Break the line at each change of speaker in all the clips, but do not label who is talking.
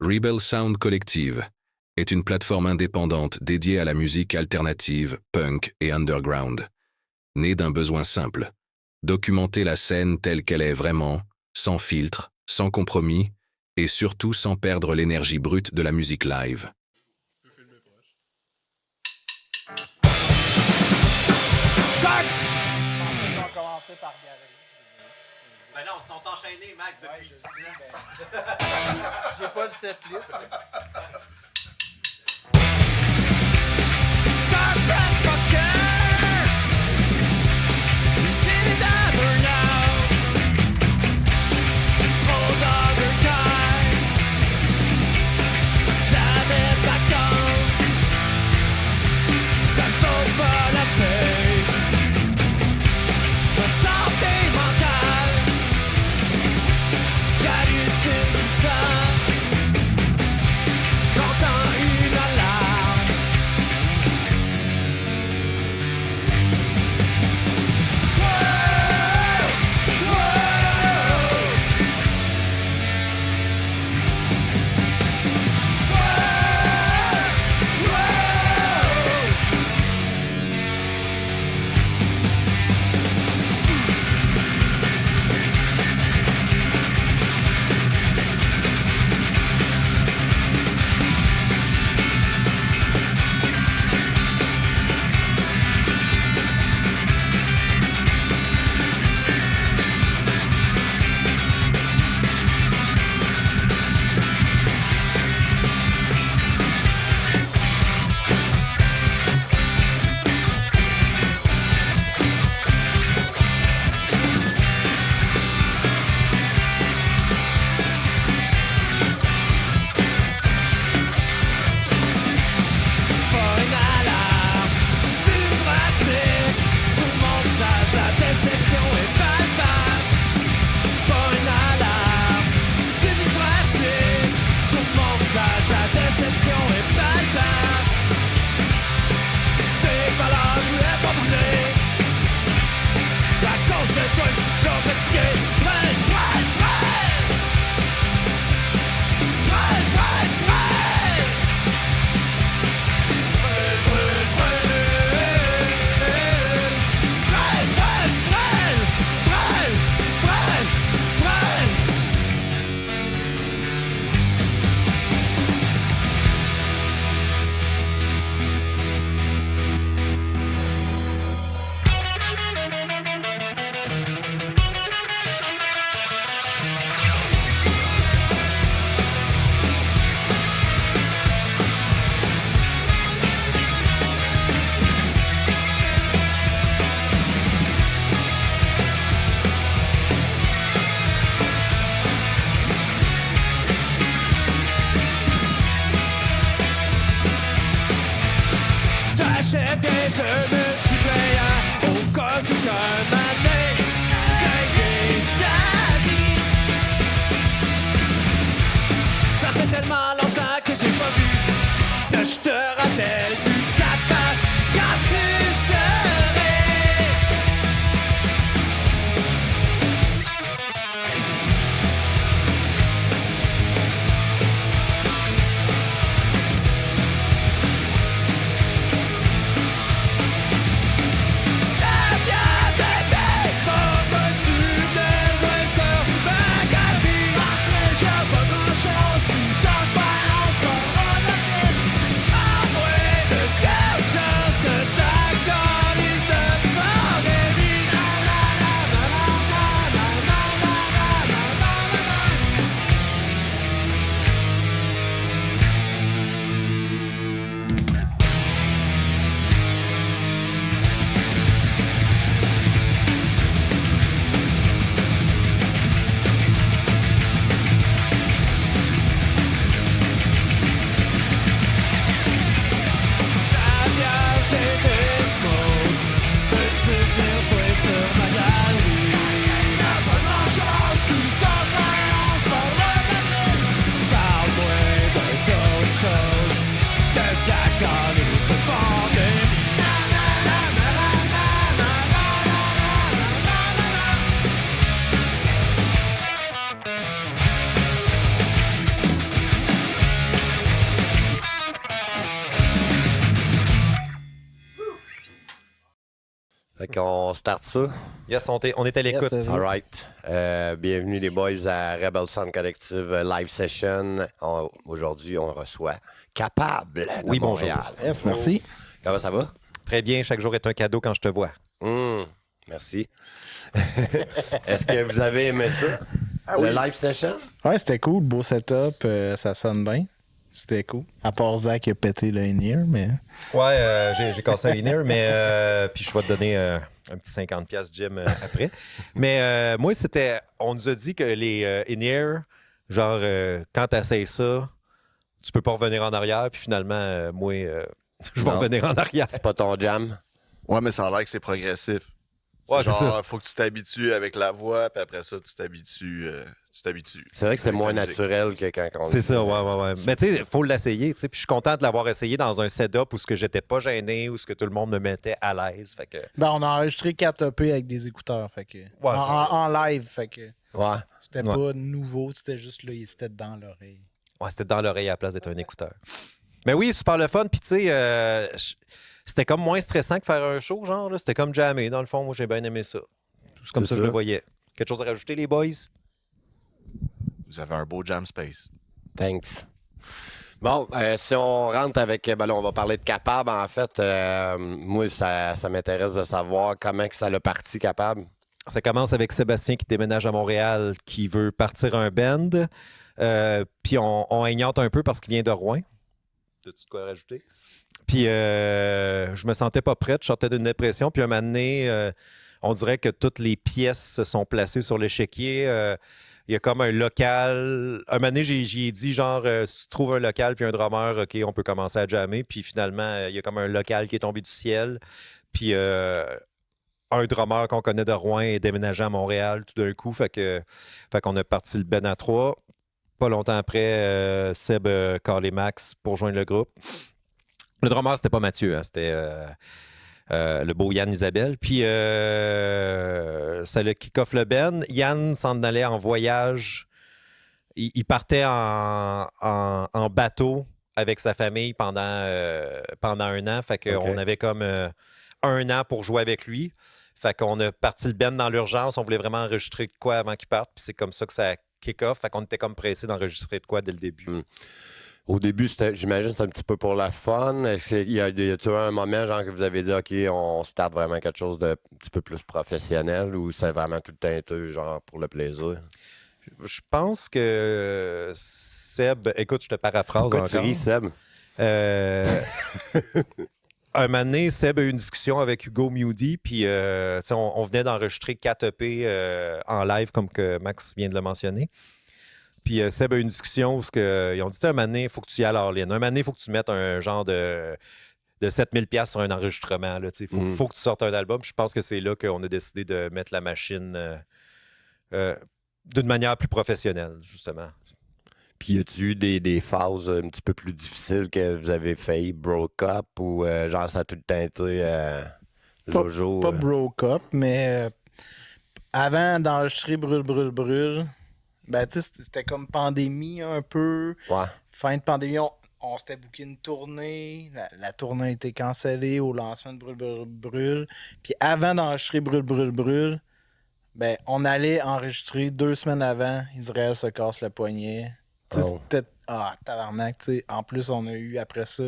Rebel Sound Collective est une plateforme indépendante dédiée à la musique alternative, punk et underground. Née d'un besoin simple, documenter la scène telle qu'elle est vraiment, sans filtre, sans compromis, et surtout sans perdre l'énergie brute de la musique live.
On va commencer par Gary.
Ben non, ils sont enchaînés, Max, depuis 10 ans.
J'ai pas le setlist.
Fait qu'on start ça.
Yes, on est à l'écoute.
Yes,
All right. Bienvenue les boys à Rebel Sound Collective Live Session. Aujourd'hui, on reçoit Capable de
Oui, bonjour.
Montréal.
Yes, merci.
Comment ça va?
Très bien, chaque jour est un cadeau quand je te vois.
Merci. Est-ce que vous avez aimé ça? Le live session?
Ouais, c'était cool. Beau setup. Ça sonne bien. C'était cool. À part Zach qui a pété le in-ear, mais...
Ouais, j'ai cassé un in-ear, mais puis je vais te donner un petit 50$ Jim après. Mais moi, c'était... On nous a dit que les in-ear, genre, quand t'essayes ça, tu peux pas revenir en arrière, puis finalement, moi, je vais
Non.
revenir en arrière.
C'est pas ton jam?
Ouais, mais ça a l'air que c'est progressif.
Ouais, c'est
Genre,
ça.
faut que tu t'habitues avec la voix, puis après ça, tu t'habitues.
C'est vrai que c'est
Avec
moins
la musique.
naturel que quand on...
C'est ça, ouais. Mais tu sais, il faut l'essayer, tu sais. Puis je suis content de l'avoir essayé dans un setup où ce que j'étais pas gêné, où ce que tout le monde me mettait à l'aise. Fait que...
Ben, on a enregistré 4 EP avec des écouteurs, fait que...
c'est ça.
en live, fait que...
Ouais.
C'était pas nouveau, c'était juste là, c'était dans l'oreille.
Ouais, c'était dans l'oreille à la place d'être un écouteur. Mais oui, super le fun. Puis tu sais, c'était comme moins stressant que faire un show, genre. Là. C'était comme jammer. Dans le fond, moi, j'ai bien aimé ça. C'est comme
C'est
ça que je
ça.
le voyais. Quelque chose à rajouter, les boys?
Vous avez un beau jam space.
Thanks. Bon, si on rentre avec... Ben là, on va parler de Capable, en fait. Moi, ça m'intéresse de savoir comment que ça l'a parti, Capable.
Ça commence avec Sébastien qui déménage à Montréal, qui veut partir un band. Puis on ignore un peu parce qu'il vient de Rouen. T'as-tu de quoi rajouter? Puis je me sentais pas prête, je sortais d'une dépression. Puis un moment donné, on dirait que toutes les pièces se sont placées sur l'échiquier. Il y a comme un local. Un moment donné, j'y ai dit, genre, si tu trouves un local puis un drummer, OK, on peut commencer à jammer. Puis finalement, il y a comme un local qui est tombé du ciel. Puis un drummer qu'on connaît de Rouen est déménagé à Montréal tout d'un coup. Fait qu'on a parti le Ben à 3. Pas longtemps après, Seb Carl et Max pour rejoindre le groupe. Le drummer, c'était pas Mathieu, hein, c'était le beau Yann Isabelle. Puis ça le kick-off le Ben. Yann s'en allait en voyage. Il partait en bateau avec sa famille pendant un an. Fait qu'on
OK.
avait comme un an pour jouer avec lui. Fait qu'on a parti le Ben dans l'urgence. On voulait vraiment enregistrer de quoi avant qu'il parte. Puis c'est comme ça que ça kick-off. Fait qu'on était comme pressé d'enregistrer de quoi dès le début.
Au début, j'imagine que c'était un petit peu pour la fun. Est-ce qu'il y a eu un moment genre que vous avez dit OK, on start vraiment quelque chose de un petit peu plus professionnel ou c'est vraiment tout teinté, genre pour le plaisir?
Je pense que Seb... Écoute, je te paraphrase
Pourquoi tu
encore.
ris, Seb?
Un moment donné, Seb a eu une discussion avec Hugo Mewdy, puis tu sais, on venait d'enregistrer 4 EP en live, comme que Max vient de le mentionner. Puis Seb a eu une discussion où ils ont dit, un moment donné, il faut que tu y ailles à all-in. Un moment donné, il faut que tu mettes un genre de 7000$ sur un enregistrement. Il faut que tu sortes un album. Puis je pense que c'est là qu'on a décidé de mettre la machine d'une manière plus professionnelle, justement.
Puis y a-tu eu des phases un petit peu plus difficiles que vous avez failli broke up ou genre ça a tout teinté Jojo?
Pas broke up, mais avant d'enregistrer Brûle, Brûle, Brûle, ben tu sais, c'était comme pandémie un peu.
Ouais.
Fin de pandémie, on s'était booké une tournée. La tournée a été cancellée au lancement de Brûle, Brûle, Brûle. Puis avant d'enregistrer Brûle, Brûle, Brûle, ben on allait enregistrer 2 semaines avant. Israël se casse le poignet. Tu sais, c'était... Ah, tabarnak, tu sais. En plus, on a eu, après ça,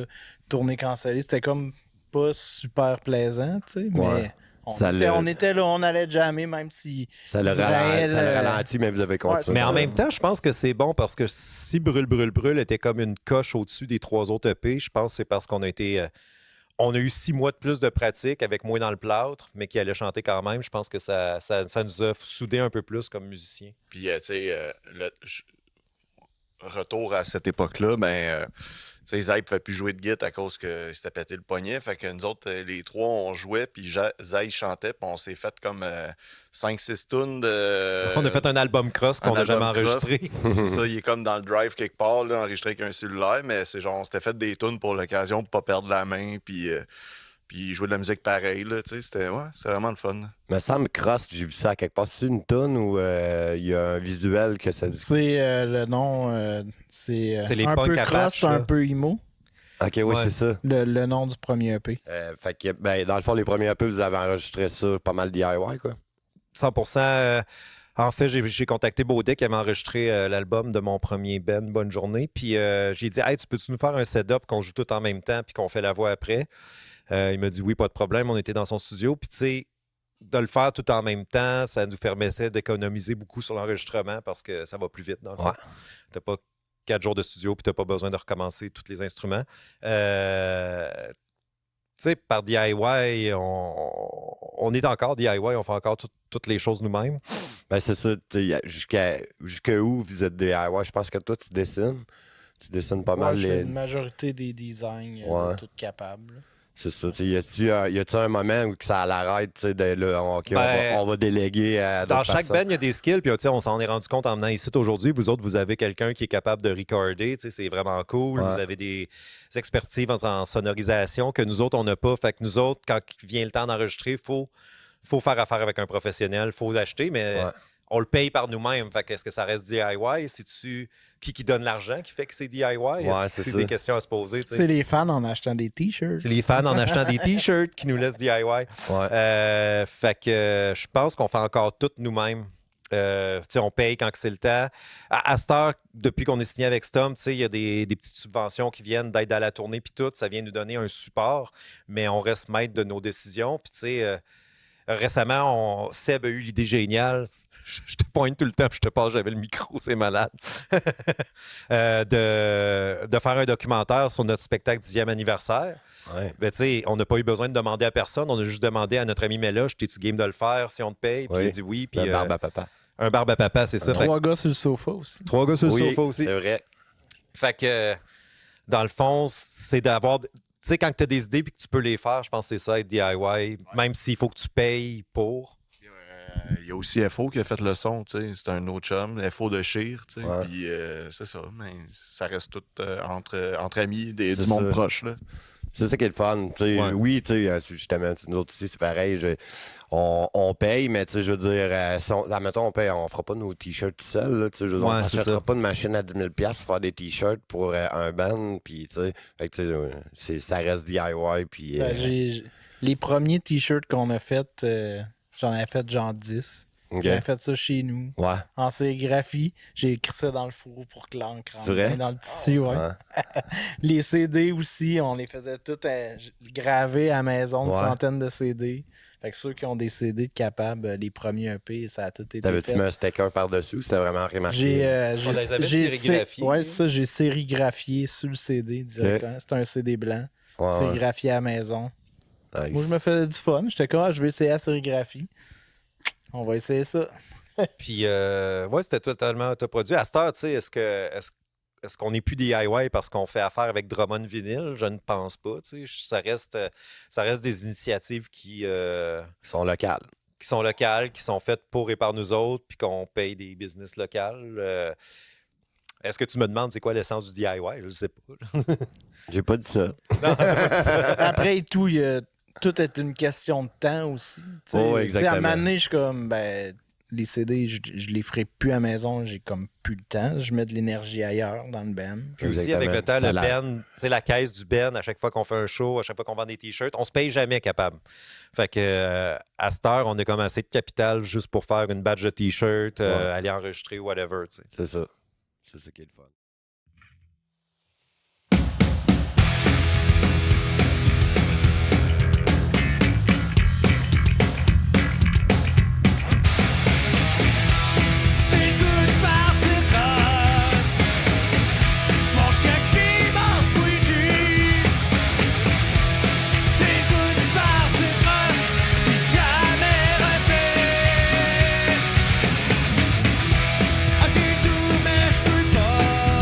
tournée cancellée. C'était comme pas super plaisant, tu sais,
Ouais.
mais on était là, on allait jammer, même si...
Ça le ralentit, mais vous avez continué.
Mais en même temps, je pense que c'est bon parce que si Brûle, Brûle, Brûle était comme une coche au-dessus des 3 autres EP, je pense que c'est parce qu'on a été... on a eu 6 mois de plus de pratique avec moi dans le plâtre, mais qui allait chanter quand même. Je pense que ça nous a soudés un peu plus comme musiciens.
Puis, tu sais, retour à cette époque-là, ben, tu sais, Zay ne pouvait plus jouer de guitare à cause qu'il s'était pété le poignet. Fait que nous autres, les trois, on jouait, puis Zay chantait, puis on s'est fait comme 5-6 tunes de...
On a fait un album cross qu'on n'a jamais enregistré.
C'est ça, il est comme dans le drive quelque part, là, enregistré avec un cellulaire, mais c'est genre, on s'était fait des tunes pour l'occasion, pour pas perdre la main, puis jouer de la musique pareille, là, tu sais, c'était vraiment le fun.
Me semble Cross, j'ai vu ça à quelque part. C'est une toune ou il y a un visuel que ça dit?
C'est le nom, c'est
les
un
punks
peu
Apache,
cross,
là.
un peu emo.
OK, oui,
Ouais.
c'est ça.
Le nom du premier EP.
Fait que, ben, dans le fond, les premiers EP, vous avez enregistré ça pas mal DIY, quoi.
100%. En fait, j'ai contacté Baudet qui avait enregistré l'album de mon premier band, Bonne Journée. Puis j'ai dit, hey, tu peux-tu nous faire un setup qu'on joue tout en même temps puis qu'on fait la voix après? Il m'a dit, oui, pas de problème. On était dans son studio. Puis tu sais, de le faire tout en même temps, ça nous permettait d'économiser beaucoup sur l'enregistrement parce que ça va plus vite, dans le fond.
Ouais.
T'as pas 4 jours de studio puis t'as pas besoin de recommencer tous les instruments. Tu sais, par DIY, on est encore DIY, on fait encore toutes les choses nous-mêmes.
Ben, c'est ça. Jusqu'à où vous êtes DIY? Je pense que toi, tu dessines. Tu dessines pas mal
J'ai
les.
une majorité des designs
Ouais.
toutes capables.
C'est ça. Y a-tu un moment où que ça l'arrête, tu sais, de là, OK,
Ben,
on va déléguer à
Dans
d'autres
chaque
personnes?
band, il y a des skills, puis tu sais, on s'en est rendu compte en venant ici aujourd'hui. Vous autres, vous avez quelqu'un qui est capable de recorder, tu sais, c'est vraiment cool.
Ouais.
Vous avez des expertises en sonorisation que nous autres, on n'a pas. Fait que nous autres, quand vient le temps d'enregistrer, il faut faire affaire avec un professionnel, il faut l'acheter, mais
Ouais.
on le paye par nous-mêmes. Fait que est-ce que ça reste DIY? C'est-tu qui donne l'argent qui fait que c'est DIY? Est-ce que
c'est
c'est
ça.
des questions à se poser? tu sais?
C'est les fans en achetant des t-shirts.
C'est les fans en achetant des t-shirts qui nous laissent DIY.
Ouais.
Fait que je pense qu'on fait encore tout nous-mêmes. Tu sais, on paye quand que c'est le temps. À cette heure, depuis qu'on est signé avec Stomp, tu sais, il y a des petites subventions qui viennent d'aide à la tournée puis tout. Ça vient nous donner un support, mais on reste maître de nos décisions. Puis tu sais, récemment, Seb a eu l'idée géniale. Je te pointe tout le temps, puis je te passe, j'avais le micro, c'est malade. de faire un documentaire sur notre spectacle 10e anniversaire.
Ouais.
Ben, tu sais, on n'a pas eu besoin de demander à personne. On a juste demandé à notre ami Méloche, t'es-tu game de le faire si on te paye? Puis
Oui.
il a dit oui. Puis,
Le barbe à papa.
un barbe à papa, c'est ça. Fait que
3 gars sur le sofa aussi.
3 gars sur le
Oui,
sofa aussi.
c'est vrai.
Fait que, dans le fond, c'est d'avoir... Tu sais, quand tu as des idées et que tu peux les faire, je pense que c'est ça, être DIY, même s'il faut que tu payes pour.
Il y a aussi FO qui a fait le son, tu sais. C'est un autre chum, FO de Chire, tu sais.
Ouais.
Puis c'est ça, mais ça reste tout entre amis, du
C'est
monde
ça.
proche, là.
C'est ça qui est le fun. Tu sais,
Ouais.
Oui, tu sais, justement, nous autres ici, c'est pareil. On paye, mais tu sais, je veux dire, si admettons, on paye, on fera pas nos t-shirts tout seul. Là, tu sais, je veux dire,
Ouais,
on
c'est
s'achètera
ça.
pas de machine à 10 000 pour faire des t-shirts pour un band. Puis, tu sais, fait que, tu sais, ça reste DIY. Puis,
Ben, les premiers t-shirts qu'on a fait, j'en avais fait genre 10.
OK.
J'avais fait ça chez nous.
Ouais.
En sérigraphie, j'ai écrit ça dans le four pour que l'encre rentre
C'est vrai?
bien dans le tissu. Ouais.
Ouais.
Les CD aussi, on les faisait tous gravés à la maison, une
Ouais.
centaine de CD. Fait que ceux qui ont des CD de capables, les premiers EP, ça a tout été
T'avais-tu
fait.
mis un sticker par-dessus ou c'était vraiment remarqué?
J'ai
On les avait
j'ai
sérigraphiés.
ouais, ça, j'ai sérigraphié sur le CD directement. C'est un CD blanc,
Ouais, ouais.
sérigraphié à la maison.
Nice.
Moi, je me faisais du fun. J'étais comme, je vais essayer la sérigraphie. On va essayer ça.
Puis, ouais, c'était totalement autoproduit. À cette heure, tu sais, est-ce qu'on n'est plus DIY parce qu'on fait affaire avec Drummond Vinyl? Je ne pense pas. Tu sais. Ça reste des initiatives qui
Ils sont locales.
sont locales, qui sont faites pour et par nous autres, puis qu'on paye des business locales. Est-ce que tu me demandes c'est quoi l'essence du DIY? Je ne sais pas.
J'ai pas dit ça.
Après tout, tout est une question de temps aussi. Tu sais.
Oh,
Tu sais,
exactement.
à un moment donné, je suis comme, ben, les CD, je les ferai plus à la maison. J'ai comme plus le temps. Je mets de l'énergie ailleurs dans le band.
Puis aussi,
Exactement.
avec le temps,
Ça
le
l'a-
Ben, tu sais, la caisse du Ben, à chaque fois qu'on fait un show, à chaque fois qu'on vend des t-shirts, on se paye jamais capable. Fait que à cette heure, on a comme assez de capital juste pour faire une badge de t-shirt,
Ouais.
aller enregistrer, whatever. Tu sais.
C'est ça. C'est ça qui est le fun.
J'ai le goût de partir cross. Mon chien qui mange squeegee. J'ai le goût de partir cross. Puis jamais refaire. Ah, j'ai tout mais je peux pas.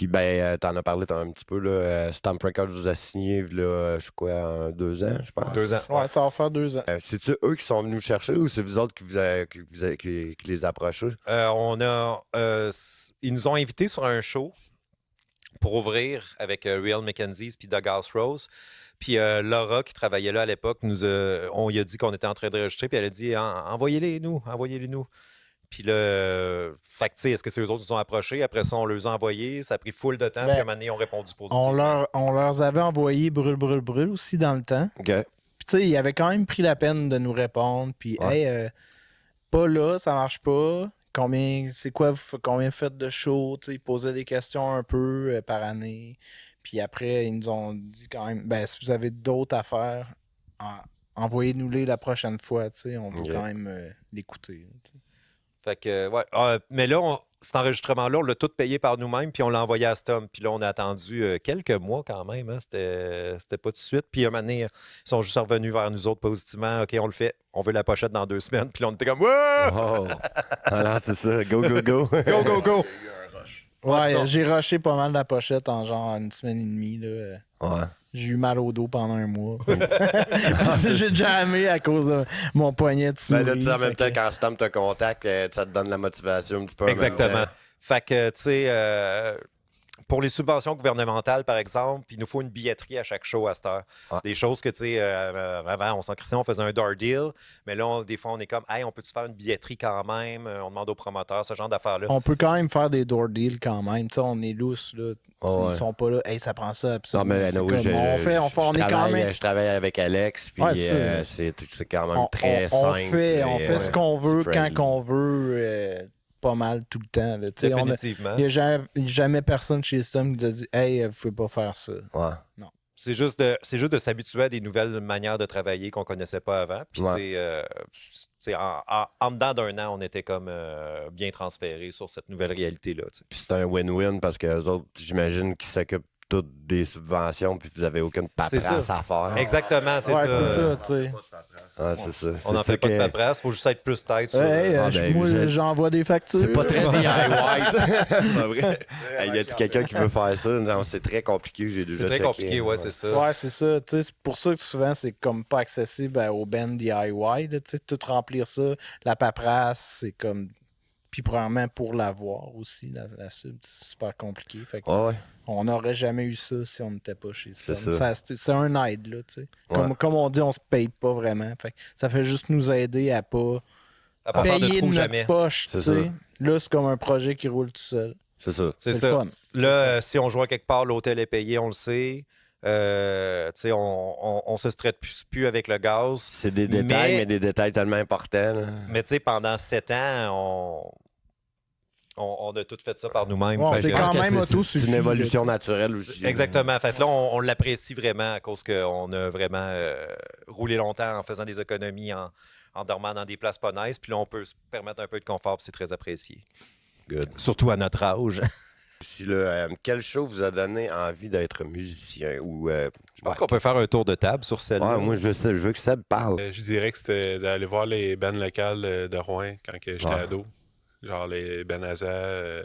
Puis, t'en as parlé un petit peu, là. Stamp Records vous a signé, là, je crois, 2 ans, je pense.
2 ans.
Ouais, ça va faire 2 ans.
C'est-tu eux qui sont venus chercher ou c'est vous autres qui les approchez?
Ils nous ont invités sur un show pour ouvrir avec Real Mackenzie puis Doug House Rose. Puis Laura, qui travaillait là à l'époque, on lui a dit qu'on était en train de enregistrer, puis elle a dit envoyez-les nous. Puis là, fait que, tu sais, est-ce que c'est eux autres qui nous ont approchés? Après ça, on les a envoyés. Ça a pris full de temps, puis à un moment donné, ils ont répondu positivement.
On leur avait envoyé brûle aussi dans le temps.
OK.
Puis tu sais, ils avaient quand même pris la peine de nous répondre. Puis, hey, pas là, ça marche pas. Combien vous faites de shows? Tu sais, ils posaient des questions un peu par année. Puis après, ils nous ont dit quand même, si vous avez d'autres affaires, envoyez-nous-les la prochaine fois. Tu sais, on veut quand même l'écouter. Tu sais.
Fait que, ouais. Mais là, cet enregistrement-là, on l'a tout payé par nous-mêmes, puis on l'a envoyé à Stom. Puis là, on a attendu quelques mois quand même. Hein. C'était pas tout de suite. Puis à un moment donné, ils sont juste revenus vers nous autres positivement. OK, on le fait. On veut la pochette dans 2 semaines. Puis là, on était comme, wow!
Oh! Alors, c'est ça. Go, go, go.
Go, go, go!
Ouais, j'ai rushé pas mal la pochette en genre 1 semaine et demie. Là.
Ouais.
J'ai eu mal au dos pendant 1 mois. J'ai jamais à cause de mon poignet de souris.
Là, tu sais, en même temps, quand Stamp te contacte, ça te donne la motivation un petit peu.
Exactement. Fait que, tu sais, pour les subventions gouvernementales, par exemple, il nous faut une billetterie à chaque show à cette heure.
Ouais.
Des choses que, tu sais, avant, on s'en crissait, on faisait un door deal, mais là, des fois, on est comme, hey, on peut-tu faire une billetterie quand même? On demande aux promoteurs, ce genre d'affaires-là.
On peut quand même faire des door deals quand même. Tu sais, on est lousse, là. Ils sont pas là, hey, ça prend ça, absolument.
Non, mais
on est quand même.
Je travaille avec Alex, puis c'est quand même très
on
simple.
On fait ce qu'on veut quand qu'on veut. Pas mal tout le temps. Là.
Définitivement.
Il n'y a jamais personne chez Stom qui nous a dit « Hey, vous pouvez pas faire ça. »
Ouais.
Non.
C'est juste de s'habituer à des nouvelles manières de travailler qu'on connaissait pas avant. Puis, tu sais, en dedans d'1 an, on était comme bien transférés sur cette nouvelle réalité-là.
Puis c'est un win-win parce que les autres, j'imagine qu'ils s'occupent toutes des subventions, puis vous n'avez aucune paperasse à faire.
Exactement, c'est ça.
C'est ça, tu sais.
Ouais, c'est ça.
On n'en fait pas de paperasse, il faut juste être plus tête.
Moi, j'envoie des factures.
C'est pas très DIY, ça. C'est vrai. Y a-t-il quelqu'un qui veut faire ça? Non, c'est très compliqué, j'ai déjà checké.
C'est très compliqué, ouais, c'est ça.
Ouais, c'est ça. C'est pour ça que souvent, c'est comme pas accessible aux bands DIY. Là, tout remplir ça, la paperasse, c'est comme... Puis premièrement, pour l'avoir aussi, la sub, c'est super compliqué. Fait que on n'aurait jamais eu ça si on n'était pas chez Stom. C'est un aide, là, tu sais. Comme on dit, on se paye pas vraiment. Fait que ça fait juste nous aider à pas
faire de
payer
trou
notre
jamais.
poche, tu sais. Là, c'est comme un projet qui roule tout seul.
C'est ça.
C'est le fun.
Là, si on joue à quelque part, l'hôtel est payé, on le sait. On se stresse plus avec le gaz.
C'est des détails, mais des détails tellement importants. Là.
Mais tu sais, pendant 7 ans, on a tout fait ça par nous-mêmes.
Ouais, c'est quand même
c'est une évolution naturelle aussi.
Exactement. Fait là, on l'apprécie vraiment à cause qu'on a vraiment roulé longtemps en faisant des économies, en dormant dans des places pas nice. Puis là, on peut se permettre un peu de confort, puis c'est très apprécié.
Good.
Surtout à notre âge.
Si quel show vous a donné envie d'être musicien?
Je pense qu'on peut faire un tour de table sur celle-là.
Ouais, moi, je veux que Seb parle.
Je dirais que c'était d'aller voir les bands locales de Rouen quand j'étais ado. Genre les Benaza,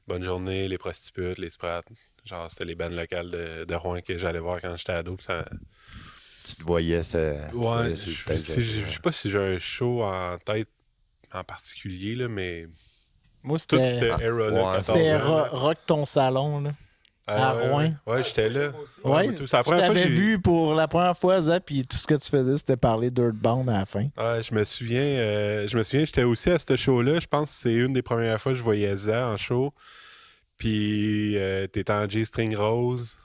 Bonne Journée, les Prostitutes, les Sprats. Genre, c'était les bands locales de Rouen que j'allais voir quand j'étais ado. Ça...
Tu te voyais, ça.
Ouais, je sais pas si j'ai un show en tête en particulier, là, mais.
Moi,
tout c'était era là.
C'était Rock ton salon, là. À Rouen.
Ouais, j'étais là.
Ouais,
c'est la première fois que j'ai
vu pour la première fois, Zap, puis tout ce que tu faisais, c'était parler d'Earthbound à la fin.
Ouais, je me souviens, j'étais aussi à ce show-là. Je pense que c'est une des premières fois que je voyais Za en show. Puis t'étais en G-String Rose.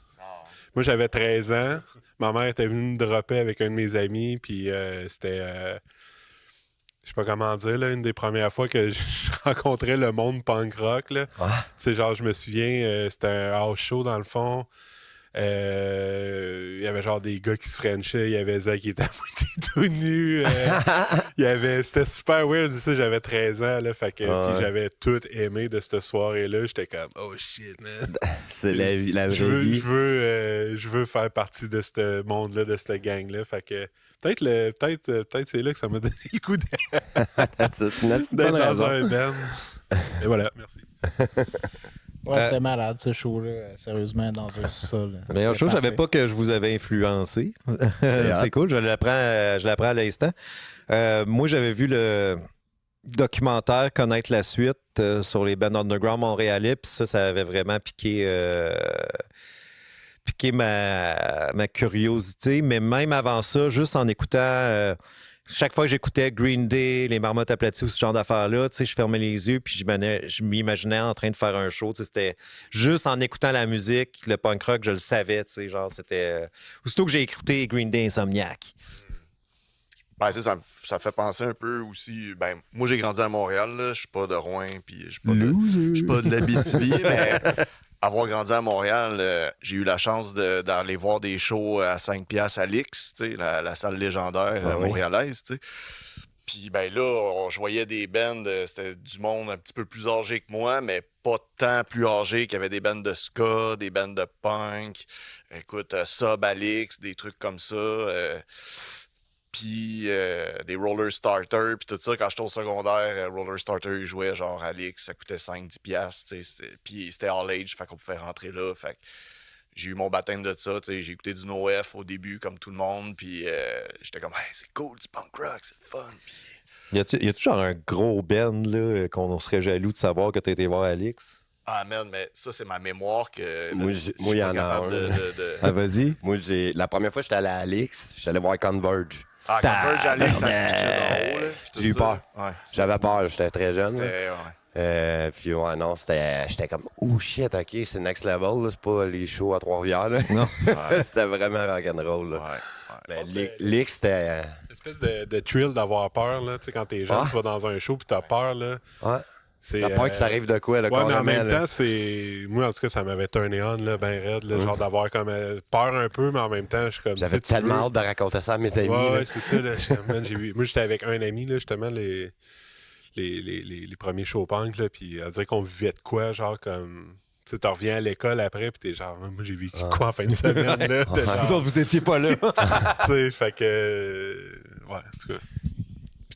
Moi, j'avais 13 ans. Ma mère était venue me dropper avec un de mes amis, puis c'était... je sais pas comment dire, là, une des premières fois que je rencontrais le monde punk rock. Là. Tu sais, genre, je me souviens, c'était un house show dans le fond. Il y avait genre des gars qui se frenchaient. Il y avait Zach qui était à moitié tout nu. C'était super weird. Ça, j'avais 13 ans. Là, fait que, puis j'avais tout aimé de cette soirée-là. J'étais comme, oh shit, man.
C'est la vraie vie.
Je veux faire partie de ce monde-là, de cette gang-là. Fait que peut-être c'est là que ça m'a donné le coup d'être
dans
un band. Et voilà, merci.
Ouais, c'était malade, ce show-là. Sérieusement, dans un sol.
D'ailleurs, je savais pas que je vous avais influencé. C'est cool, je l'apprends à l'instant. Moi, j'avais vu le documentaire Connaître la suite sur les bands underground montréalais, puis ça avait vraiment piqué ma curiosité. Mais même avant ça, juste en écoutant... chaque fois que j'écoutais Green Day, les Marmottes aplaties ou ce genre d'affaires-là, je fermais les yeux puis je m'imaginais en train de faire un show. C'était juste en écoutant la musique, le punk rock, je le savais. Genre, c'était... Aussitôt que j'ai écouté Green Day Insomniac.
Ben, ça me fait penser un peu aussi. Ben, moi, j'ai grandi à Montréal, là. Je suis pas de Rouen, puis je suis pas de l'Abitibi, mais avoir grandi à Montréal, j'ai eu la chance d'aller voir des shows à 5$ à l'X, la salle légendaire montréalaise, tu sais. Puis ben là, je voyais des bands, c'était du monde un petit peu plus âgé que moi, mais pas tant plus âgé, qu'il y avait des bands de ska, des bands de punk, écoute, Sub Alix, des trucs comme ça. Puis des Roller Starter, puis tout ça. Quand j'étais au secondaire, Roller Starter, ils jouaient genre à l'X, ça coûtait 5-10$. Puis c'était all age, fait qu'on pouvait rentrer là. Fait que j'ai eu mon baptême de ça. J'ai écouté du NoF au début, comme tout le monde. Puis j'étais comme, hey, c'est cool, du punk rock, c'est le fun. Puis...
Y a-tu genre un gros band là, qu'on serait jaloux de savoir que t'as été voir Alix?
Ah, man, mais ça, c'est ma mémoire que.
Moi, il y en a un.
Ah, vas-y.
Moi, la première fois que j'étais allé à Alix, j'étais allé voir Converge.
Ah, Converge à l'X, ça se pitchait d'en haut.
J'ai eu peur.
Ouais,
J'avais peur, j'étais très jeune.
Puis
ouais, non, j'étais comme, oh shit, ok, c'est next level, là, c'est pas les shows à Trois-Rivières. Là.
Non.
C'était vraiment rock'n'roll. Là.
Ouais.
Mais l'X, c'était.
Une espèce de thrill d'avoir peur, là. Tu sais, quand t'es jeune, tu vas dans un show puis t'as peur, là.
Ouais.
C'est,
T'as peur que ça arrive de quoi, là,
ouais, mais en
carrément,
même temps, c'est... Moi, en tout cas, ça m'avait turné on, là, ben raide, là, genre d'avoir comme peur un peu, mais en même temps, je suis comme...
J'avais tellement hâte de raconter ça à mes amis.
Ouais, c'est ça, là. Moi, j'étais avec un ami, là, justement, les premiers shows punk, là, puis on dirait qu'on vivait de quoi, genre comme... Tu sais, t'en reviens à l'école après, puis t'es genre, moi, j'ai vécu de quoi en fin de semaine, là? Genre...
Vous autres, vous étiez pas là.
Tu sais, fait que... Ouais, en tout cas.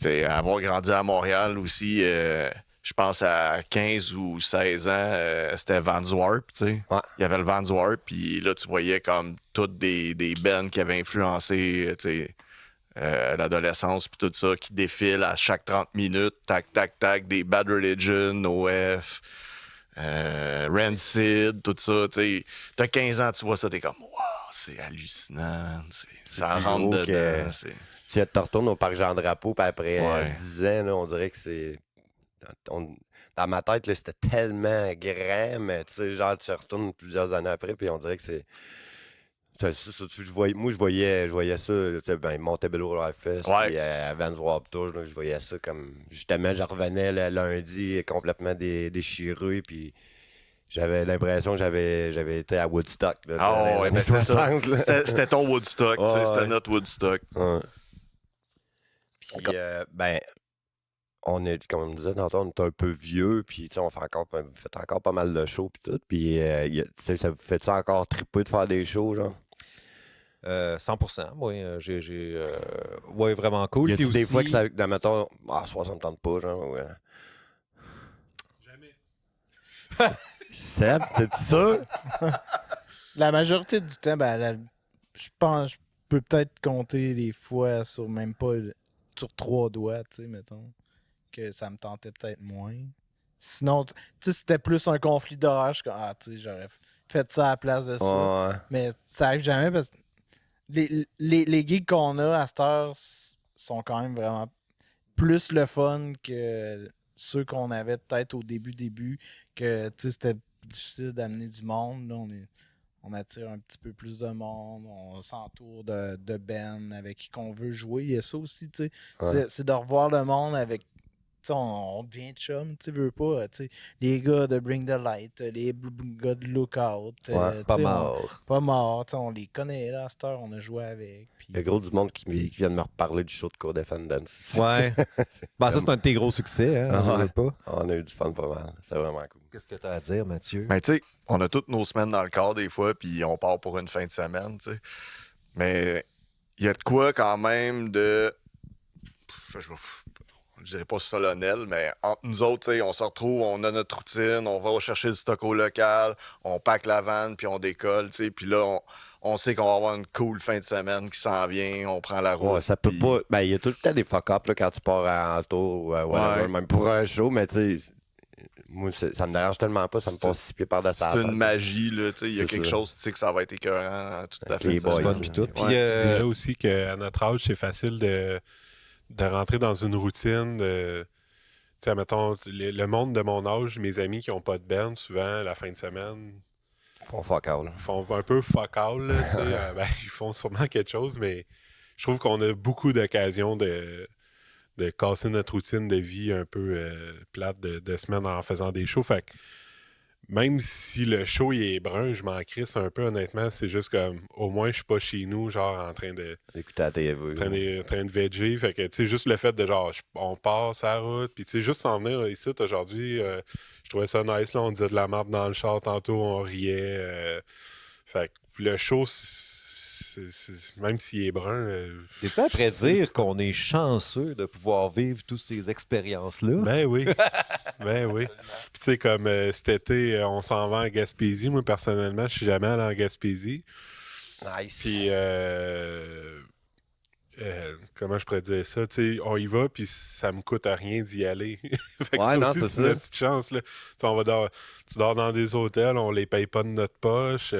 Puis, avoir grandi à Montréal aussi... Je pense à 15 ou 16 ans, c'était Vans Warp, tu sais.
Ouais.
Il y avait le Vans Warp, puis là, tu voyais comme toutes des bands qui avaient influencé, tu sais, l'adolescence, puis tout ça, qui défilent à chaque 30 minutes, tac, tac, tac, des Bad Religion, OF, Rancid, tout ça, tu sais. T'as 15 ans, tu vois ça, t'es comme, wow, c'est hallucinant, ça rentre dedans.
Si tu te retournes au parc Jean-Drapeau, puis après 10 ans, là, on dirait que c'est... Dans ma tête, là, c'était tellement grand, mais tu sais, genre, tu retournes plusieurs années après, puis on dirait que c'est. Moi, je voyais ça, tu sais, ben, Montebello Live Fest, puis Vans Warped Tour, je voyais ça comme. Justement, je revenais le lundi complètement déchiré, puis j'avais l'impression que j'avais été à Woodstock. Là,
ouais, mais c'est ça. C'était ton Woodstock, tu sais, c'était notre Woodstock.
Ouais. Puis, ben. On est, comme on disait tantôt, on est un peu vieux, puis on fait encore pas mal de shows, puis tout. Puis, ça vous fait-tu encore triper de faire des shows, genre?
100%, oui. Ouais, vraiment cool.
Y a-tu
puis
des
aussi...
fois que ça, mettons, 60 ans de pas, genre? Ouais.
Jamais.
Seb, c'est ça?
La majorité du temps, je pense, je peux peut-être compter les fois sur même pas sur 3 doigts, tu sais, mettons. Que ça me tentait peut-être moins. Sinon, tu sais, c'était plus un conflit d'horaire. Tu sais, j'aurais fait ça à la place de ça.
Ouais.
Mais ça arrive jamais parce que les gigs qu'on a à cette heure sont quand même vraiment plus le fun que ceux qu'on avait peut-être au début, que tu sais, c'était difficile d'amener du monde. Là, on attire un petit peu plus de monde, on s'entoure de bands avec qui qu'on veut jouer. Il y a ça aussi, tu sais.
Ouais.
C'est de revoir le monde avec. On devient chum, tu veux pas. Les gars de Bring the Light, les gars de Lookout.
pas mort.
Pas mort. On les connaît là, à cette heure, on a joué avec. Puis...
Il y a gros du monde qui vient de me reparler du show de Cour Defendance.
Ouais. Ça, c'est un de tes gros succès, hein?
On a eu du fun pas mal. C'est vraiment cool.
Qu'est-ce que tu as à dire, Mathieu?
Ben, tu sais, on a toutes nos semaines dans le corps des fois, puis on part pour une fin de semaine, tu sais. Mais il y a de quoi quand même de. je dirais pas solennel, mais entre nous autres, tu sais, on se retrouve, on a notre routine, on va chercher le stock au local, on pack la vanne, puis on décolle, tu sais, puis là, on sait qu'on va avoir une cool fin de semaine qui s'en vient, on prend la route.
Ouais, ça peut
puis-
pas. Ben, il y a tout le temps des fuck-ups là, quand tu pars en tour ou whatever,
Ouais.
même pour un show, mais tu sais, moi, ça me dérange tellement pas, ça me
C'est-
passe 6 pieds par-dessus la
C'est une
tête.
magie, là, tu sais, il y a
C'est
quelque
ça.
chose, tu sais que ça va être écœurant toute la
Avec
fin de
les boys.
semaine.
Fun, puis tout. Puis,
Ouais.
Je dirais aussi qu'à notre âge, c'est facile de rentrer dans une routine. Tu sais, mettons, le monde de mon âge, mes amis qui n'ont pas de band, souvent, la fin de semaine,
Font fuck all.
font un peu fuck all. Là, tu sais. Ben, ils font sûrement quelque chose, mais je trouve qu'on a beaucoup d'occasions de casser notre routine de vie un peu plate de semaine en faisant des shows. Fait que même si le show il est brun, je m'en crisse un peu, honnêtement. C'est juste comme, au moins, je suis pas chez nous, genre, en train de
Écoutez la TV.
en train de veger. Fait que, tu sais, juste le fait de genre, on passe à la route. Puis, tu sais, juste s'en venir ici aujourd'hui, je trouvais ça nice. Là, on disait de la merde dans le char tantôt, on riait. Fait que le show, même s'il est brun.
T'es-tu après dire qu'on est chanceux de pouvoir vivre toutes ces expériences-là?
Ben oui. Ben oui. Puis, tu sais, comme cet été, on s'en va en Gaspésie. Moi, personnellement, je suis jamais allé en Gaspésie.
Nice.
Puis, comment je pourrais dire ça? Tu sais, on y va, puis ça me coûte à rien d'y aller. Fait que
Ouais,
ça
non,
aussi,
c'est
c'est une
ça.
petite chance. Là. Tu sais, tu dors dans des hôtels, on les paye pas de notre poche.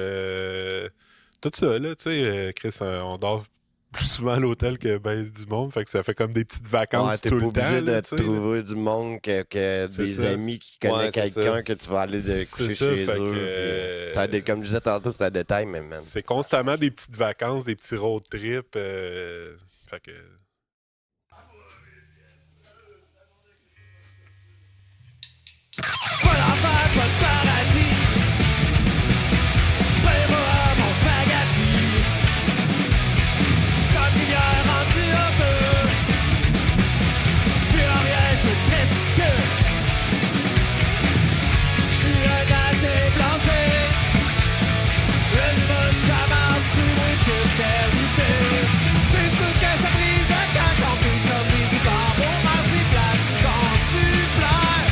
Tout ça, là, tu sais, Chris, on dort plus souvent à l'hôtel que ben du monde. Fait que ça fait comme des petites vacances
Ouais, t'es
tout
pas
le temps.
obligé
là,
de
tu sais,
trouver du monde que
C'est
des
ça.
amis qui connaissent
Ouais, c'est
quelqu'un
ça.
que tu vas aller coucher
C'est
chez
ça, fait
eux.
que,
puis, ça a comme je disais tantôt, c'est un détail, mais man.
C'est constamment des petites vacances, des petits road trips. Fait que...
Pas d'enfer, pas de paradis. Paye-moi à mon spaghetti. Comme lumière rendue un peu. Plus rien peut tester. J'suis un athée blanché. Une mouche à marde sous mes chips d'hérité. C'est sûr que ça brise le cœur quand t'es comme les histoires. Bon, c'est plate quand tu pleures.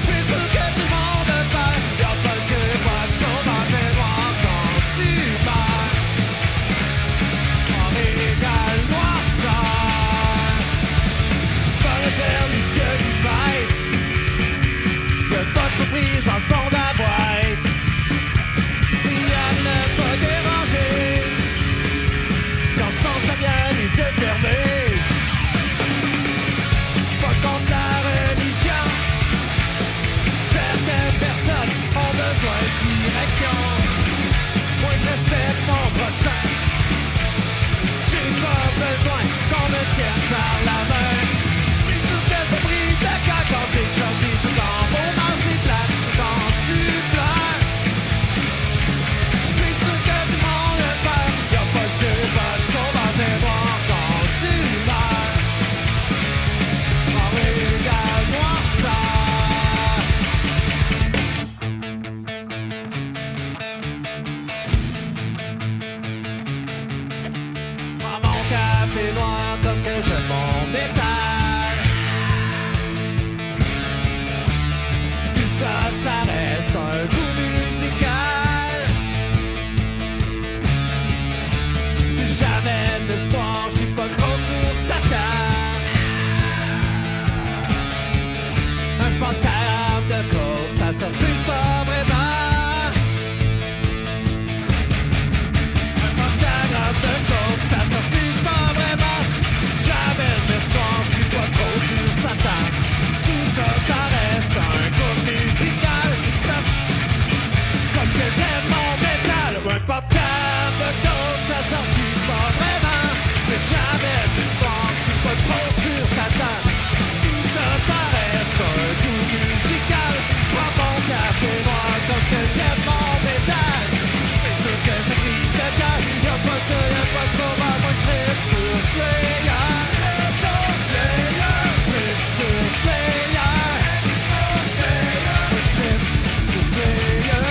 C'est sûr que tout le monde a peur. Y'a pas de Dieu, pas de son dans le mémoire quand tu meurs. En égal noirceur. Pas l'éternité du maître. Y'a pas de surprise en fond de la boîte. Rien ne pas déranger. Quand je pense à rien, les yeux fermés. Pas contre la religion. Certaines personnes ont besoin de direction. Moi je respecte mon prochain. J'ai pas besoin qu'on me tienne par la main. C'est sûr que ça brise le cœur quand t'es chubby. C'est dans mon nom, c'est plate quand tu pleures. C'est sûr que tout le monde a peur. Y'a pas de Dieu, pas de son dans le mémoire quand tu meurs. En égal noirceur. Prends mon café noir comme que j'aime mon métal. Tout ça, ça reste un goût musical. J'ai jamais d'espoir, j'suis pas trop sur Satan. Un pantalon de côte, ça se refuse pas vraiment. Un pantalon de côte, ça se refuse pas vraiment. Jamais d'espoir, j'suis pas trop sur Satan. Tout ça, ça reste un groupe musical. Comme que j'aime mon métal. Un pantalon de côte, ça se refuse pas vraiment. Mais jamais d'espoir, j'suis pas trop sur Satan. Tout ça, ça reste un goût musical. Prends mon café noir comme que j'aime mon métal. C'est sûr que ça brise le cœur. Y'a pas de ça, y'a pas de sauveur. Moi j'trippe sur Slayer. Trippe sur Slayer. Moi j'trippe sur Slayer.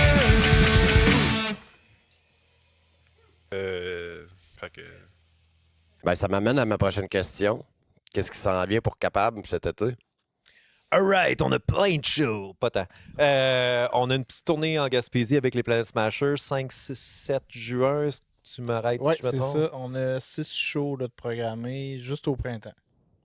Fait que...
Ben, ça m'amène à ma prochaine question. Qu'est-ce qui s'en vient pour Capable cet été?
Alright, on a plein de shows. Pas tant. On a une petite tournée en Gaspésie avec les Planet Smashers, 5, 6, 7 juin. Est-ce que tu m'arrêtes
Ouais,
si je me
c'est
trompe?
ça. On a 6 shows là, de programmés juste au printemps.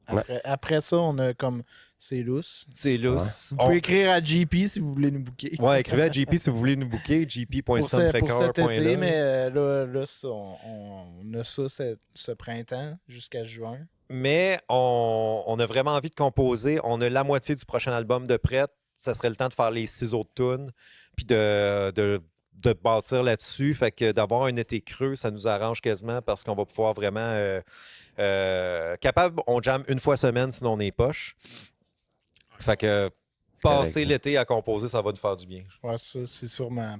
Ouais.
Après ça, on a comme C'est lousse.
C'est lousse.
Vous pouvez écrire à JP si vous voulez nous booker.
Ouais, écrivez à JP si vous voulez nous booker.
pour cet été,
jp.stomfrecker.là.
mais là ça, on a ça ce printemps jusqu'à juin.
Mais on a vraiment envie de composer. On a la moitié du prochain album de prête. Ça serait le temps de faire les 6 autres tunes, puis de bâtir là-dessus. Fait que d'avoir un été creux, ça nous arrange quasiment parce qu'on va pouvoir vraiment... Capable, on jamme une fois semaine, sinon on est poche. Fait que passer l'été à composer, ça va nous faire du bien.
Ouais, ça, c'est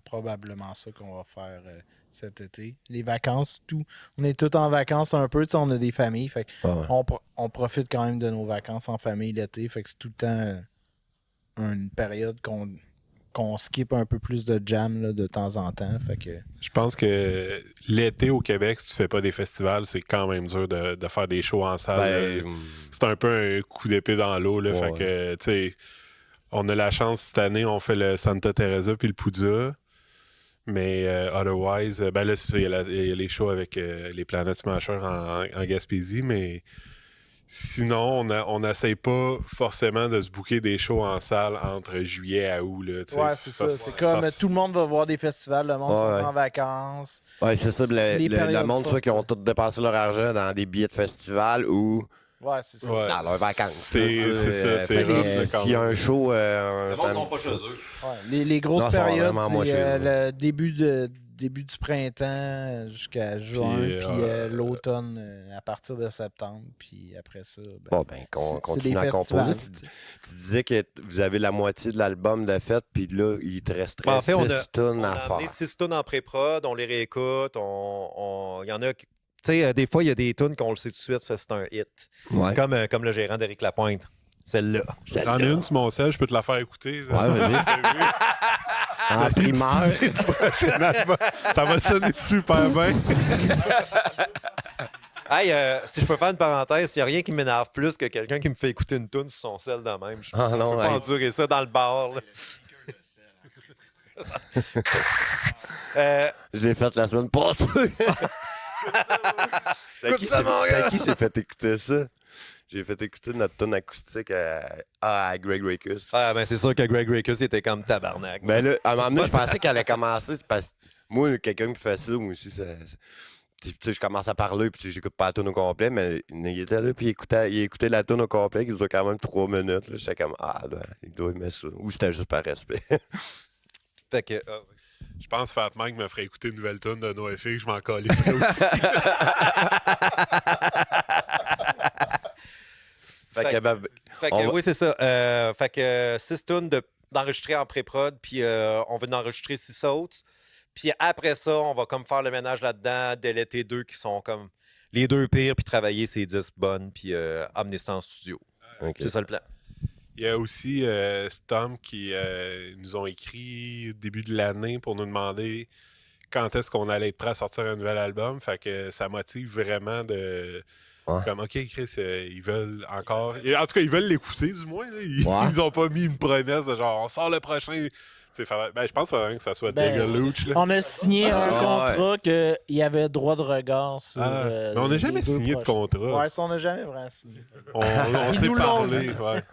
probablement ça qu'on va faire cet été. Les vacances, tout. On est tous en vacances un peu, tu sais, on a des familles. Fait que on profite quand même de nos vacances en famille l'été. Fait que c'est tout le temps une période qu'on skip un peu plus de jam là, de temps en temps. Fait que...
Je pense que l'été au Québec, si tu fais pas des festivals, c'est quand même dur de faire des shows en salle. C'est un peu un coup d'épée dans l'eau. Là, fait que, tu sais, on a la chance cette année, on fait le Santa Teresa puis le Poudja. Mais otherwise, ben là, c'est ça, il y a les shows avec les Planet Smashers en Gaspésie, mais sinon, on n'essaye pas forcément de se booker des shows en salle entre juillet à août. Là,
ouais, c'est ça. C'est comme tout le monde va voir des festivals, le monde sont en vacances.
Ouais, c'est ça. Le monde,
fortes,
ceux qui ont tous dépensé leur argent dans des billets de festival ou
Ouais, c'est ça.
Ouais,
dans leurs vacances.
C'est ça, c'est rough. là, quand
S'il y a
même.
un show...
Le monde sont pas chez eux.
Ouais, les grosses
Non, ça va
périodes,
vraiment moins
c'est
chez eux.
le début du printemps jusqu'à juin, puis l'automne à partir de septembre, puis après ça...
Bon, ben, continue à composer. Tu disais que vous avez la moitié de l'album de fait, puis là, il te resterait
En fait,
6 tonnes à
On a
faire.
amené 6 tunes en pré-prod, on les réécoute, il y en a... Tu sais, des fois, il y a des tunes qu'on le sait tout de suite, ça, c'est un hit.
Ouais.
Comme le gérant d'Éric Lapointe. Celle-là.
J'en ai une sur mon sel, je peux te la faire écouter. Ça.
Ouais, vas-y. En primeur.
Prochain album. Ça va sonner super bien.
Hey, si je peux faire une parenthèse, il n'y a rien qui m'énerve plus que quelqu'un qui me fait écouter une tune sur son sel de même. Je
Ah non,
peux pas
hey.
endurer ça dans le bar. là.
Je l'ai fait la semaine passée. C'est
Écoute ça, mon gars.
qui j'ai fait écouter ça? J'ai fait écouter notre tonne acoustique à Greg Racus.
Ah, ben c'est sûr que Greg Racus était comme tabarnak.
Ben là, à un moment donné, je pensais qu'elle allait commencer parce que moi, quelqu'un me fait ça, moi aussi, tu sais, je commence à parler, puis j'écoute pas la tune au complet, mais il était là, puis il écoutait la tune au complet, qui dure quand même 3 minutes. J'étais comme, ben, il doit aimer ça. Ou c'était juste par respect.
Fait que,
Je pense que Fat Mike me ferait écouter une nouvelle tune de NoFX, je m'en calisserais aussi.
Fait que, ben,
Fait que,
on va-
oui, c'est ça. Fait que 6 tunes d'enregistrer en pré-prod, puis on veut en enregistrer 6 autres. Puis après ça, on va comme faire le ménage là-dedans, de l'été 2 qui sont comme les 2 pires, puis travailler ces 10 bonnes, puis amener ça en studio.
ok.
C'est ça le plan.
Il y a aussi Stom qui nous ont écrit au début de l'année pour nous demander quand est-ce qu'on allait être prêt à sortir un nouvel album. Fait que ça motive vraiment de...
Ouais.
Comme, OK, Chris, ils veulent encore... En tout cas, ils veulent l'écouter, du moins. Là.
Ouais.
Ils ont pas mis une promesse de genre, on sort le prochain... Je pense vraiment que ça soit Degaluch. Là.
On a signé un contrat qu'il y avait droit de regard sur.
Mais on n'a jamais
les 2
signé de
prochains.
contrat.
Ouais, ça, on n'a jamais vraiment signé.
On
Ils
s'est
nous l'ont
parlé.
dit.
Ouais.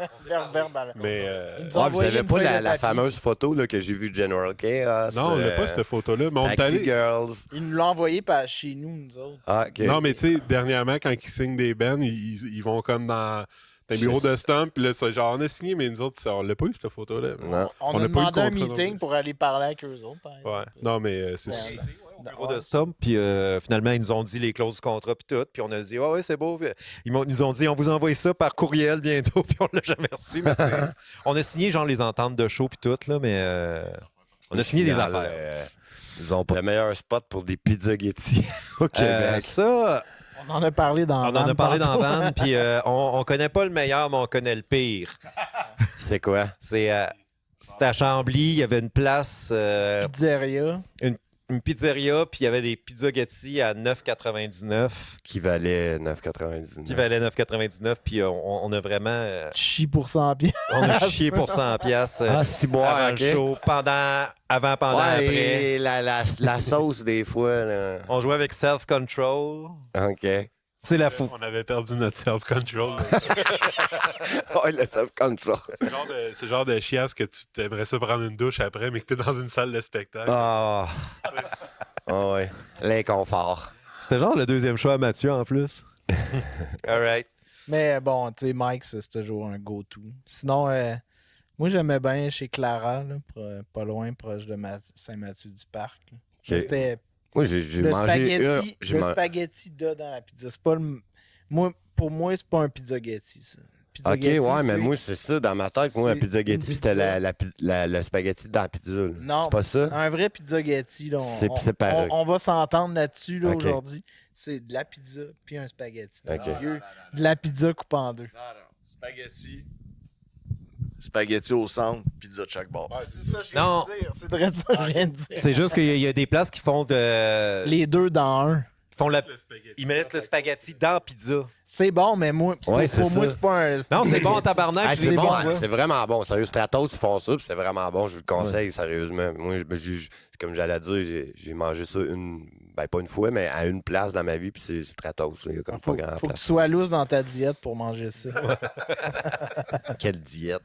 Verbal.
Mais
Ils nous ont
Ouais, vous
envoyé
avez
une
pas
feuille de
la
papier.
fameuse photo là, que j'ai vue de General Chaos.
non, on n'a pas cette photo-là. Mais on est
Taxi
allé...
Girls.
Ils nous l'ont envoyé chez nous autres.
Ah, ok.
Non, mais tu sais, dernièrement, quand ils signent des bands, ils vont comme dans le bureau de Stump, puis là, c'est genre, on a signé, mais nous autres, on l'a pas eu, cette photo-là.
Non.
On
n'a
a
pas eu le
demandé un
contrat non
meeting
plus.
pour aller parler avec eux autres. par
Ouais.
exemple.
Non, mais c'est
Ouais.
sûr.
Au bureau de Stomp, puis finalement, ils nous ont dit les clauses du contrat, puis tout, puis on a dit, ouais, c'est beau. Puis nous ont dit, on vous envoie ça par courriel bientôt, puis on l'a jamais reçu. Mais on a signé, genre, les ententes de show, puis tout, là, mais on a signé des affaires.
Ils ont pas le meilleur spot pour des pizzas Getty au Québec.
Ça,
On en a parlé dans
on en a parlé dans Van, puis on connaît pas le meilleur, mais on connaît le pire.
C'est quoi?
C'était à Chambly, il y avait une place.
Pizzeria.
une pizzeria, puis il y avait des pizzaghetti à 9,99
Qui valait 9,99.
qui valaient 9,99, puis on a vraiment...
Chie pour 100 pieds.
on a chié pour 100 piastres
Ah, si boire,
avant
ok.
le show, avant, pendant,
Ouais,
après.
et la sauce, des fois, là.
On jouait avec Self-Control.
OK.
C'est la fou.
On avait perdu notre self-control.
Ouais, le self-control.
C'est le genre de chiasse que tu t'aimerais ça prendre une douche après, mais que t'es dans une salle de spectacle.
Ah. Ah ouais. L'inconfort.
C'était genre le deuxième choix à Mathieu, en plus. All right.
Mais bon, tu sais, Mike, c'est toujours un go-to. Sinon, moi, j'aimais bien chez Clara, là, pas loin, proche de Saint-Mathieu-du-Parc. là.
Ok.
C'était
Moi, j'ai
le
mangé
spaghetti,
j'ai
le
man-
spaghetti dans la pizza. C'est pas pour moi, c'est pas un pizzaghetti, ça.
OK,
Pizzaghetti,
ouais, mais
c'est-
moi, c'est ça. Dans ma tête, moi,
c'est
la pizzaghetti,
une
c'était
pizza.
le spaghetti dans la pizza. là.
Non,
C'est pas ça?
un vrai pizzaghetti, là,
C'est pareil.
on va s'entendre là-dessus là,
Ok.
aujourd'hui. C'est de la pizza puis un spaghetti. dans
Ok.
le milieu. De la pizza coupée en deux.
Non. Spaghetti au centre, pizza de chaque bord.
Ouais, c'est ça, je
Non.
viens de dire. C'est vrai ça, que je viens de dire.
C'est juste qu'il y a des places qui font de...
Les deux dans un.
font la...
Le spaghetti.
Ils mettent le spaghetti dans la pizza.
C'est bon, mais moi,
Ouais,
pour
c'est
moi,
ça.
c'est pas un.
Non, c'est bon en tabarnak.
Ah,
je
c'est
l'ai
bon,
vu,
hein,
moi.
c'est vraiment bon. Sérieux, Stratos, ils font ça, puis c'est vraiment bon. Je vous le conseille, sérieusement. Moi, comme j'allais dire, j'ai mangé ça pas une fois, mais à une place dans ma vie, puis c'est Stratos. là. Il y a comme
Faut,
pas grand
faut que
place.
tu sois loose dans ta diète pour manger ça.
Quelle diète.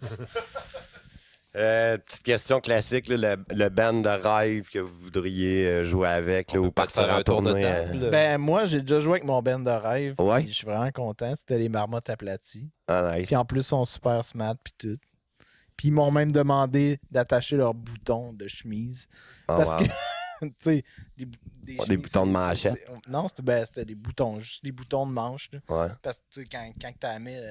Petite question classique, là, le band de rêve que vous voudriez jouer avec là,
On
ou
peut partir
partir en
un tour de
tournée.
table.
Ben, moi, j'ai déjà joué avec mon band de rêve.
Ouais.
puis Je suis vraiment content. C'était les marmottes aplaties.
Ah, nice.
Puis en plus, ils sont super smart, puis tout. Puis ils m'ont même demandé d'attacher leurs boutons de chemise.
Ah,
Parce
wow.
que, tu sais, des
Pas des
chemises,
boutons de manchette.
Non, c'était des boutons, juste des boutons de manche. là.
Ouais,
Parce que, tu sais, quand tu la mets,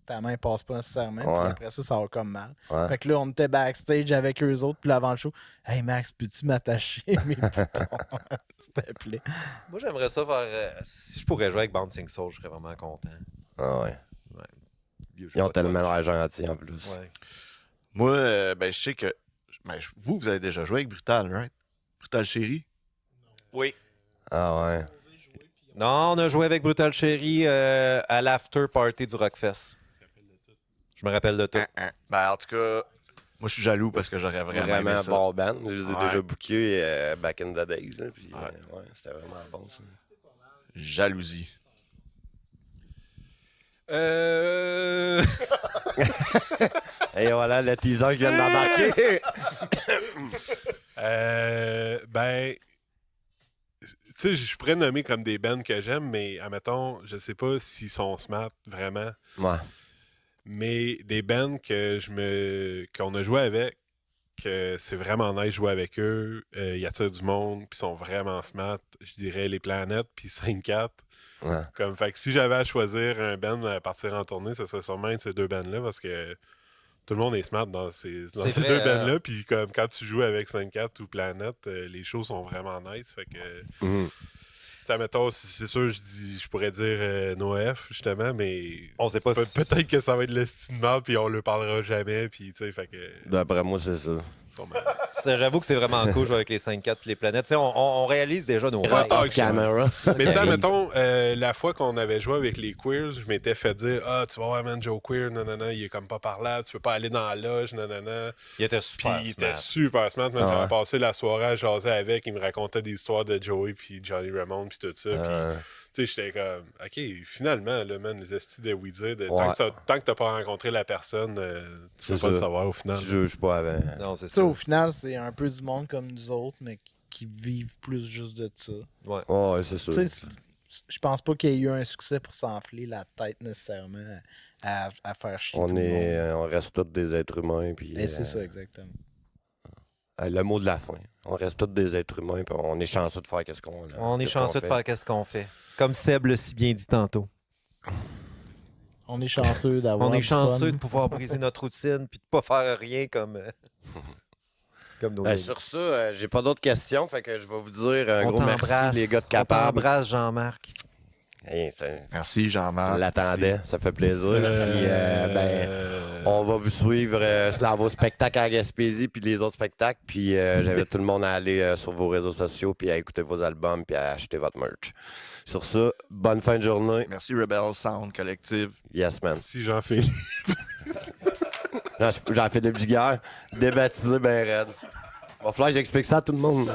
ta main passe pas nécessairement.
Ouais.
Puis après ça va comme mal.
ouais.
Fait que là, on était backstage avec eux autres, puis là, avant le show, hey Max, peux-tu m'attacher mes boutons, s'il te plaît?
Moi, j'aimerais ça faire... si je pourrais jouer avec Bouncing Soul, je serais vraiment content.
Ah, ouais.
Je sais
Ils ont
pas toi,
tellement l'air gentils en plus.
Ouais.
Moi, je sais que. Vous avez déjà joué avec Brutal, right? Brutal Chéri?
Oui.
Ah, ouais.
Non, on a joué avec Brutal Cherry à l'after party du Rockfest. Je me rappelle de tout.
Ben, en tout cas, moi, je suis jaloux parce que j'aurais vraiment aimé ça.
bon band. Je les ai
Ouais.
déjà bookés back in the days. Là, puis,
Ouais.
ouais, c'était vraiment bon, ça.
Jalousie.
Et voilà, le teaser qui vient d'embarquer.
Ben, tu sais, je pourrais nommer comme des bands que j'aime, mais admettons, je sais pas s'ils sont smart vraiment,
Ouais.
mais des bands qu'on a joué avec, que c'est vraiment nice de jouer avec eux. Ils attirent du monde, puis sont vraiment smart. Je dirais Les Planètes, puis 5-4.
Ouais.
Comme, fait que si j'avais à choisir un band à partir en tournée, ce serait sûrement un de ces deux bands-là, parce que tout le monde est smart dans ces
C'est vrai,
deux bands-là. Puis comme quand tu joues avec 5-4 ou Planète, les shows sont vraiment nice. Fait que,
Mhm.
ça mettons, c'est sûr, je pourrais dire NoF, justement, mais
On sait pas si...
peut-être que ça va être le style de mal, puis on le parlera jamais. Puis, tu sais, fait que.
D'après moi, c'est ça.
sûrement.
J'avoue que c'est vraiment cool jouer avec les 5-4 et les planètes. Tu sais, on réalise déjà nos
Ouais,
rêves.
ah,
Off camera.
Mais tu sais, mettons, la fois qu'on avait joué avec les Queers, je m'étais fait dire ah, tu vas voir, man, Joe Queer, nanana, il est comme pas par là, tu peux pas aller dans la loge, nanana.
Il était
Puis
super
il était
smart.
super smart. Man,
Ah ouais.
j'avais passé la soirée à jaser avec, il me racontait des histoires de Joey, puis Johnny Ramone, puis tout ça. Puis, tu sais, j'étais comme, OK, finalement, là, man, les estis de Weezer,
Ouais.
tant que t'as pas rencontré la personne, tu peux
C'est
pas le
ça.
savoir au final.
Tu juges pas avant.
Non, c'est
Ça,
ça.
au final, c'est un peu du monde comme nous autres, mais qui vivent plus juste de ça.
Ouais, c'est ça.
Tu sais, je pense pas qu'il y ait eu un succès pour s'enfler la tête nécessairement à faire chier tout le monde.
On reste tous des êtres humains. Puis,
Et c'est ça, exactement.
le mot de la fin. On reste tous des êtres humains, puis on est chanceux de faire qu'est-ce qu'on
On est
qu'est-ce qu'on
chanceux de
fait.
faire qu'est-ce qu'on fait. Comme Seb l'a si bien dit tantôt.
On est chanceux d'avoir
On est
du
chanceux
fun.
de pouvoir briser notre routine puis de pas faire rien comme nos
Ben,
amis.
sur ça, j'ai pas d'autres questions, fait que je vais vous dire un
On
gros merci,
t'embrasse.
les gars de
On
Capable.
t'embrasse, Jean-Marc.
Hey,
Merci, Jean-Marc.
on l'attendait, ça fait plaisir. Puis, on va vous suivre dans vos spectacles à Gaspésie puis les autres spectacles. Puis j'invite tout le monde à aller sur vos réseaux sociaux puis à écouter vos albums puis à acheter votre merch. Sur ça, bonne fin de journée.
Merci, Rebel Sound Collective.
Yes, man.
Si j'en fais.
J'en fais de guerre, débaptisé ben raide. Va falloir que j'explique ça à tout le monde.